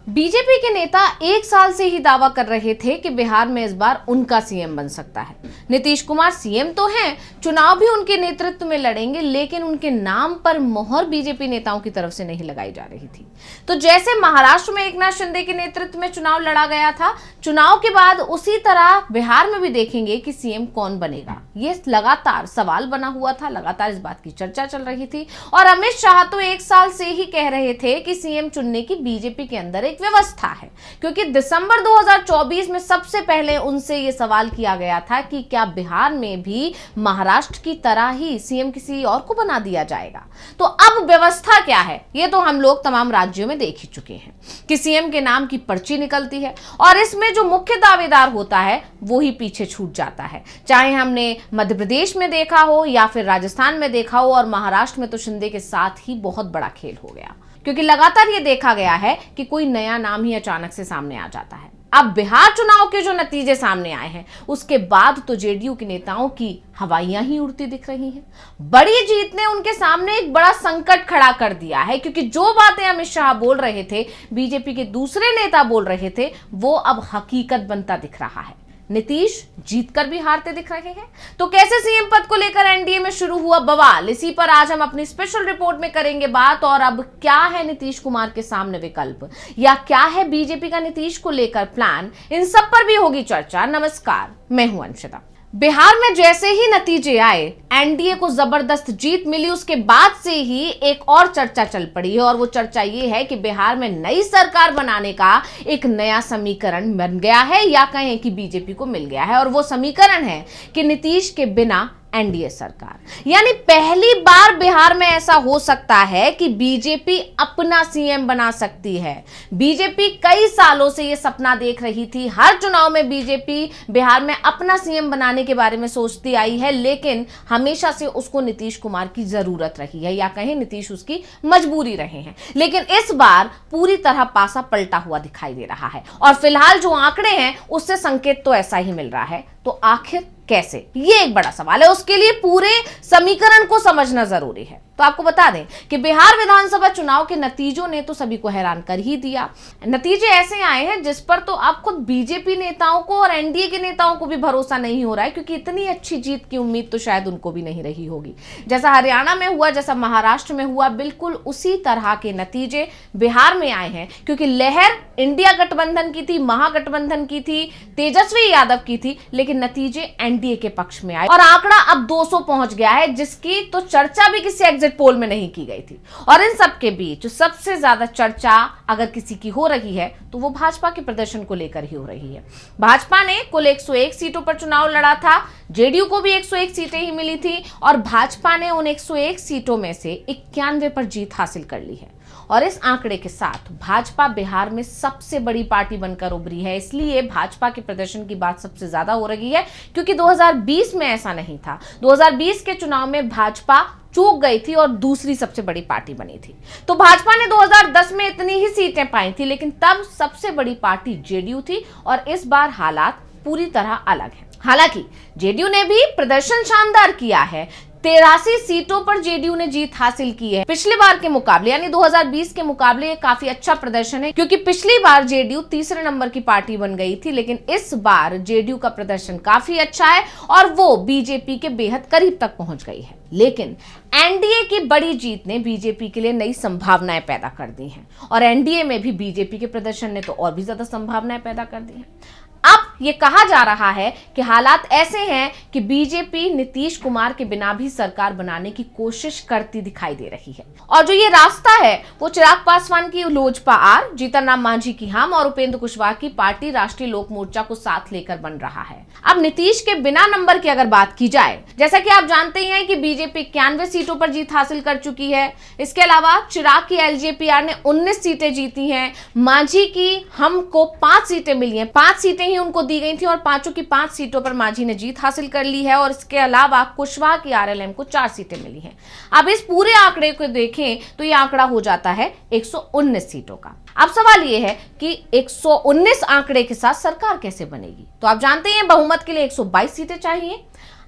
BJP के नेता एक साल से ही दावा कर रहे थे कि बिहार में इस बार उनका सीएम बन सकता है। नीतीश कुमार सीएम तो हैं, चुनाव भी उनके नेतृत्व में लड़ेंगे, लेकिन उनके नाम पर मोहर बीजेपी नेताओं की तरफ से नहीं लगाई जा रही थी। तो जैसे महाराष्ट्र में एकनाथ शिंदे के नेतृत्व में चुनाव लड़ा गया था, चुनाव के बाद उसी तरह बिहार में भी देखेंगे कि सीएम कौन बनेगा। ये लगातार सवाल बना हुआ था, लगातार इस बात की चर्चा चल रही थी और अमित शाह तो एक साल से ही कह रहे थे कि सीएम चुनने की बीजेपी के अंदर एक व्यवस्था है, क्योंकि दिसंबर 2024 में सबसे पहले उनसे यह सवाल किया गया था कि क्या बिहार में भी महाराष्ट्र की तरह ही सीएम किसी और को बना दिया जाएगा। तो अब व्यवस्था क्या है, ये तो हम लोग तमाम राज्यों में देख ही चुके हैं कि सीएम के नाम की पर्ची निकलती है और इसमें जो मुख्य दावेदार होता है वो ही पीछे छूट जाता है। चाहे हमने मध्य प्रदेश में देखा हो या फिर राजस्थान में देखा हो, और महाराष्ट्र में तो शिंदे के साथ ही बहुत बड़ा खेल हो गया, क्योंकि लगातार ये देखा गया है कि कोई नया नाम ही अचानक से सामने आ जाता है। अब बिहार चुनाव के जो नतीजे सामने आए हैं, उसके बाद तो जेडीयू के नेताओं की हवाइयां ही उड़ती दिख रही हैं। बड़ी जीत ने उनके सामने एक बड़ा संकट खड़ा कर दिया है, क्योंकि जो बातें अमित शाह बोल रहे थे, बीजेपी के दूसरे नेता बोल रहे थे, वो अब हकीकत बनता दिख रहा है। नीतीश जीतकर भी हारते दिख रहे हैं। तो कैसे सीएम पद को लेकर एनडीए में शुरू हुआ बवाल, इसी पर आज हम अपनी स्पेशल रिपोर्ट में करेंगे बात। और अब क्या है नीतीश कुमार के सामने विकल्प, या क्या है बीजेपी का नीतीश को लेकर प्लान, इन सब पर भी होगी चर्चा। नमस्कार, मैं हूं अंशिता। बिहार में जैसे ही नतीजे आए, एनडीए को जबरदस्त जीत मिली, उसके बाद से ही एक और चर्चा चल पड़ी है, और वो चर्चा ये है कि बिहार में नई सरकार बनाने का एक नया समीकरण बन गया है, या कहें कि बीजेपी को मिल गया है। और वो समीकरण है कि नीतीश के बिना एनडीए सरकार, यानी पहली बार बिहार में ऐसा हो सकता है कि बीजेपी अपना सीएम बना सकती है। बीजेपी कई सालों से यह सपना देख रही थी, हर चुनाव में बीजेपी बिहार में अपना सीएम बनाने के बारे में सोचती आई है, लेकिन हमेशा से उसको नीतीश कुमार की जरूरत रही है, या कहें नीतीश उसकी मजबूरी रहे हैं। लेकिन इस बार पूरी तरह पासा पलटा हुआ दिखाई दे रहा है, और फिलहाल जो आंकड़े हैं उससे संकेत तो ऐसा ही मिल रहा है। तो आखिर कैसे, ये एक बड़ा सवाल है। उसके लिए पूरे समीकरण को समझना जरूरी है। तो आपको बता दें कि बिहार विधानसभा चुनाव के नतीजों ने तो सभी को हैरान कर ही दिया। नतीजे ऐसे आए हैं जिस पर तो आप खुद बीजेपी नेताओं को और एनडीए के नेताओं को भी भरोसा नहीं हो रहा है, क्योंकि इतनी अच्छी जीत की उम्मीद तो शायद उनको भी नहीं रही होगी। जैसा हरियाणा में हुआ, जैसा महाराष्ट्र में हुआ, बिल्कुल उसी तरह के नतीजे बिहार में आए हैं, क्योंकि लहर इंडिया गठबंधन की थी, महागठबंधन की थी, तेजस्वी यादव की थी, लेकिन नतीजे एनडीए के पक्ष में आए और आंकड़ा अब 200 पहुंच गया है, जिसकी तो चर्चा भी किसी एग्जिट पोल में नहीं की गई थी। और इन सब के बीच सबसे ज्यादा चर्चा अगर किसी की हो रही है तो वो भाजपा के प्रदर्शन को लेकर ही हो रही है। भाजपा ने कुल 101 सीटों पर चुनाव लड़ा था, जेडीयू को भी 101 सीटें ही मिली थी, और भाजपा ने उन 101 सीटों में से 91 पर जीत हासिल कर ली है। और इस आंकड़े के साथ भाजपा बिहार में सबसे बड़ी पार्टी बनकर उभरी है। इसलिए भाजपा के प्रदर्शन की बात सबसे ज्यादा हो रही है, क्योंकि 2020 में ऐसा नहीं था। 2020 के चुनाव में भाजपा चूक गई थी और दूसरी सबसे बड़ी पार्टी बनी थी। तो भाजपा ने 2010 में इतनी ही सीटें पाई थी, लेकिन तब सबसे बड़ी पार्टी जेडीयू थी, और इस बार हालात पूरी तरह अलग है। हालांकि जेडीयू ने भी प्रदर्शन शानदार किया है, 83 सीटों पर जेडीयू ने जीत हासिल की है। पिछली बार के मुकाबले, यानी 2020 के मुकाबले, ये काफी अच्छा प्रदर्शन है, क्योंकि पिछली बार जेडीयू तीसरे नंबर की पार्टी बन गई थी, लेकिन इस बार जेडीयू का प्रदर्शन काफी अच्छा है और वो बीजेपी के बेहद करीब तक पहुंच गई है। लेकिन एनडीए की बड़ी जीत ने बीजेपी के लिए नई संभावनाएं पैदा कर दी हैं, और एनडीए में भी बीजेपी के प्रदर्शन ने तो और भी ज्यादा संभावनाएं पैदा कर दी हैं। अब ये कहा जा रहा है कि हालात ऐसे हैं कि बीजेपी नीतीश कुमार के बिना भी सरकार बनाने की कोशिश करती दिखाई दे रही है, और जो ये रास्ता है वो चिराग पासवान की लोजपा आर, जीतन राम मांझी की हम और उपेंद्र कुशवाहा की पार्टी राष्ट्रीय लोक मोर्चा को साथ लेकर बन रहा है। अब नीतीश के बिना नंबर की अगर बात की जाए, जैसा कि आप जानते ही हैं कि बीजेपी 91 सीटों पर जीत हासिल कर चुकी है। इसके अलावा चिराग की एलजेपीआर ने 19 सीटें जीती हैं, मांझी की हमको 5 सीटें मिली हैं, 5 सीटें उनको दी गई थी, और पांचों की 5 सीटों पर मांझी ने जीत हासिल कर ली है। और इसके अलावा कुशवाहा की आरएलएम को 4 सीटें मिली हैं। अब इस पूरे आंकड़े को देखें तो यह आंकड़ा हो जाता है 119 सीटों का। अब सवाल यह है कि 119 आंकड़े के साथ सरकार कैसे बनेगी। तो आप जानते हैं बहुमत के लिए 122 सीटें चाहिए।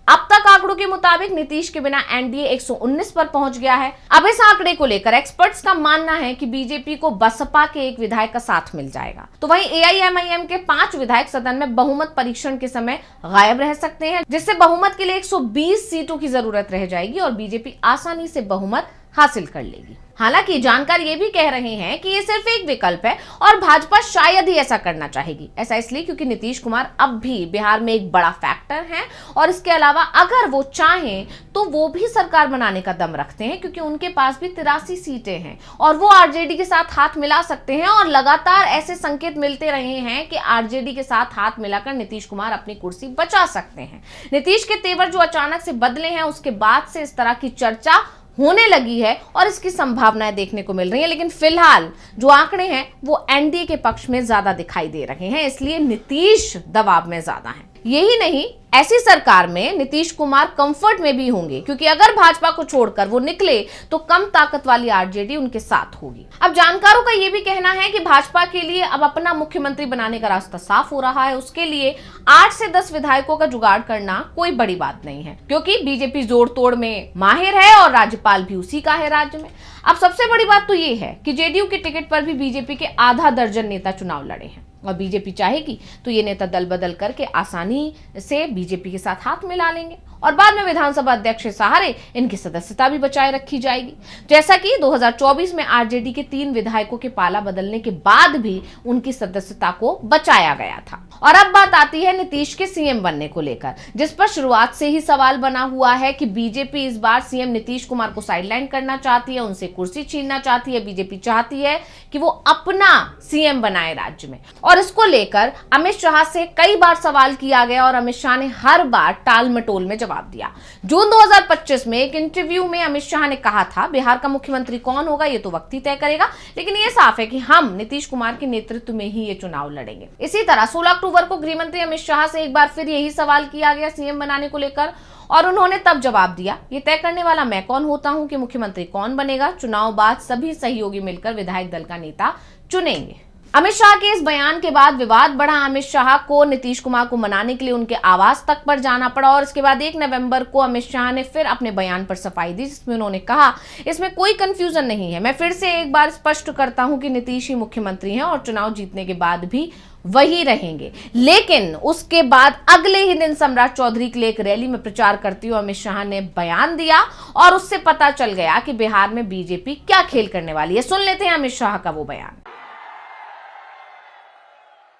अब तक आंकड़ों के मुताबिक नीतीश के बिना एनडीए 119 पर पहुंच गया है। अब इस आंकड़े को लेकर एक्सपर्ट्स का मानना है कि बीजेपी को बसपा के एक विधायक का साथ मिल जाएगा, तो वहीं एआईएमआईएम के 5 विधायक सदन में बहुमत परीक्षण के समय गायब रह सकते हैं, जिससे बहुमत के लिए 120 सीटों की जरूरत रह जाएगी और बीजेपी आसानी से बहुमत हासिल कर लेगी। हालांकि जानकार ये भी कह रहे हैं कि ये सिर्फ एक विकल्प है और भाजपा शायद ही ऐसा करना चाहेगी। ऐसा इसलिए क्योंकि नीतीश कुमार अब भी बिहार में एक बड़ा फैक्टर हैं और इसके अलावा अगर वो चाहें तो वो भी सरकार बनाने का दम रखते हैं, क्योंकि उनके पास भी 83 सीटें हैं और वो आरजेडी के साथ हाथ मिला सकते हैं। और लगातार ऐसे संकेत मिलते रहे हैं कि आरजेडी के साथ हाथ मिलाकर नीतीश कुमार अपनी कुर्सी बचा सकते हैं। नीतीश के तेवर जो अचानक से बदले हैं, उसके बाद से इस तरह की चर्चा होने लगी है और इसकी संभावनाएं देखने को मिल रही हैं। लेकिन फिलहाल जो आंकड़े हैं वो एनडीए के पक्ष में ज्यादा दिखाई दे रहे हैं, इसलिए नीतीश दबाव में ज्यादा हैं। यही नहीं, ऐसी सरकार में नीतीश कुमार कंफर्ट में भी होंगे, क्योंकि अगर भाजपा को छोड़कर वो निकले तो कम ताकत वाली आरजेडी उनके साथ होगी। अब जानकारों का ये भी कहना है कि भाजपा के लिए अब अपना मुख्यमंत्री बनाने का रास्ता साफ हो रहा है। उसके लिए 8 से 10 विधायकों का जुगाड़ करना कोई बड़ी बात नहीं है, क्योंकि बीजेपी जोड़ तोड़ में माहिर है और राज्यपाल भी उसी का है राज्य में। अब सबसे बड़ी बात तो ये है कि जेडीयू के टिकट पर भी बीजेपी के आधा दर्जन नेता चुनाव लड़े हैं और बीजेपी चाहेगी तो ये नेता दल बदल करके आसानी से बीजेपी के साथ हाथ मिला लेंगे और बाद में विधानसभा अध्यक्ष के सहारे इनकी सदस्यता भी बचाए रखी जाएगी, जैसा कि 2024 में आरजेडी के 3 विधायकों के पाला बदलने के बाद भी उनकी सदस्यता को बचाया गया था। और अब बात आती है नीतीश के सीएम बनने को लेकर, जिस पर शुरुआत से ही सवाल बना हुआ है कि बीजेपी इस बार सीएम नीतीश कुमार को साइडलाइन करना चाहती है, उनसे कुर्सी छीनना चाहती है। बीजेपी चाहती है कि वो अपना सीएम बनाए राज्य में, और इसको लेकर अमित शाह से कई बार सवाल किया गया और अमित शाह ने हर बार टाल मटोल में जवाब दिया। जून 2025 में एक इंटरव्यू में अमित शाह ने कहा था, बिहार का मुख्यमंत्री कौन होगा ये तो वक्त ही तय करेगा, लेकिन ये साफ है कि हम नीतीश कुमार के नेतृत्व में ही ये चुनाव लड़ेंगे। इसी तरह 16 अक्टूबर को गृह मंत्री अमित शाह से एक बार फिर यही सवाल किया गया सीएम बनाने को लेकर, और उन्होंने तब जवाब दिया, ये तय करने वाला मैं कौन होता हूं कि मुख्यमंत्री कौन बनेगा। चुनाव बाद सभी सहयोगी मिलकर विधायक दल का नेता चुनेंगे। अमित शाह के इस बयान के बाद विवाद बढ़ा। अमित शाह को नीतीश कुमार को मनाने के लिए उनके आवास तक पर जाना पड़ा और इसके बाद 1 नवंबर को अमित शाह ने फिर अपने बयान पर सफाई दी, जिसमें उन्होंने कहा, इसमें कोई कंफ्यूजन नहीं है, मैं फिर से एक बार स्पष्ट करता हूं कि नीतीश ही मुख्यमंत्री हैं और चुनाव जीतने के बाद भी वही रहेंगे। लेकिन उसके बाद अगले ही दिन सम्राट चौधरी के लिए एक रैली में प्रचार करते हुए अमित शाह ने बयान दिया और उससे पता चल गया कि बिहार में बीजेपी क्या खेल करने वाली है। सुन लेते हैं अमित शाह का वो बयान।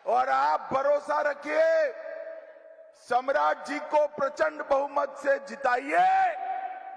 और आप भरोसा रखिए, सम्राट जी को प्रचंड बहुमत से जिताइए,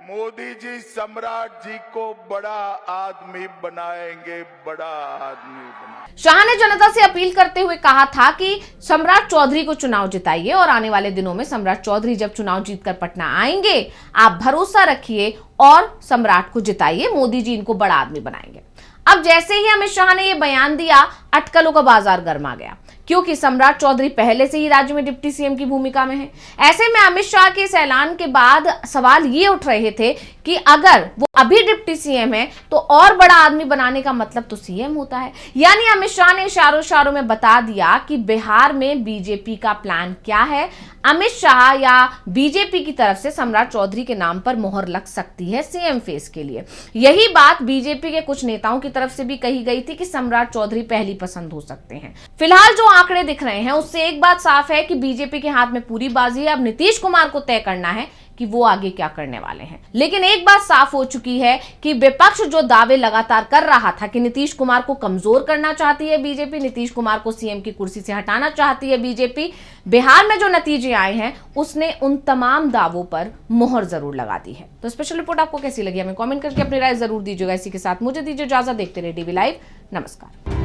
मोदी जी सम्राट जी को बड़ा आदमी बनाएंगे, बड़ा आदमी बनाएंगे। शाह ने जनता से अपील करते हुए कहा था कि सम्राट चौधरी को चुनाव जिताइए और आने वाले दिनों में सम्राट चौधरी जब चुनाव जीतकर पटना आएंगे, आप भरोसा रखिए और सम्राट को जिताइए, मोदी जी इनको बड़ा आदमी बनाएंगे। अब जैसे ही अमित शाह ने यह बयान दिया, अटकलों का बाजार गर्मा गया, क्योंकि सम्राट चौधरी पहले से ही राज्य में डिप्टी सीएम की भूमिका में है। ऐसे में अमित शाह के इस ऐलान के बाद सवाल ये उठ रहे थे कि अगर वो अभी डिप्टी सीएम है तो और बड़ा आदमी बनाने का मतलब तो सीएम होता है। यानी अमित शाह ने इशारों में बता दिया कि बिहार में बीजेपी का प्लान क्या है। अमित शाह या बीजेपी की तरफ से सम्राट चौधरी के नाम पर मोहर लग सकती है सीएम फेस के लिए। यही बात बीजेपी के कुछ नेताओं की तरफ से भी कही गई थी कि सम्राट चौधरी पहली पसंद हो सकते हैं। फिलहाल जो आंकड़े दिख रहे हैं उससे एक बात साफ है कि बीजेपी के हाथ में पूरी बाजी है। अब नीतीश कुमार को तय करना है कि वो आगे क्या करने वाले हैं। लेकिन एक बात साफ हो चुकी है कि विपक्ष जो दावे लगातार कर रहा था कि नीतीश कुमार को कमजोर करना चाहती है बीजेपी, नीतीश कुमार को सीएम की कुर्सी से हटाना चाहती है बीजेपी, बिहार में जो नतीजे आए हैं उसने उन तमाम दावों पर मोहर जरूर लगा दी है। तो स्पेशल रिपोर्ट आपको कैसी लगी हमें कमेंट करके अपनी राय जरूर दीजिएगा। इसी के साथ मुझे दीजिए इजाजत। देखते रहिए डीवी लाइव। नमस्कार।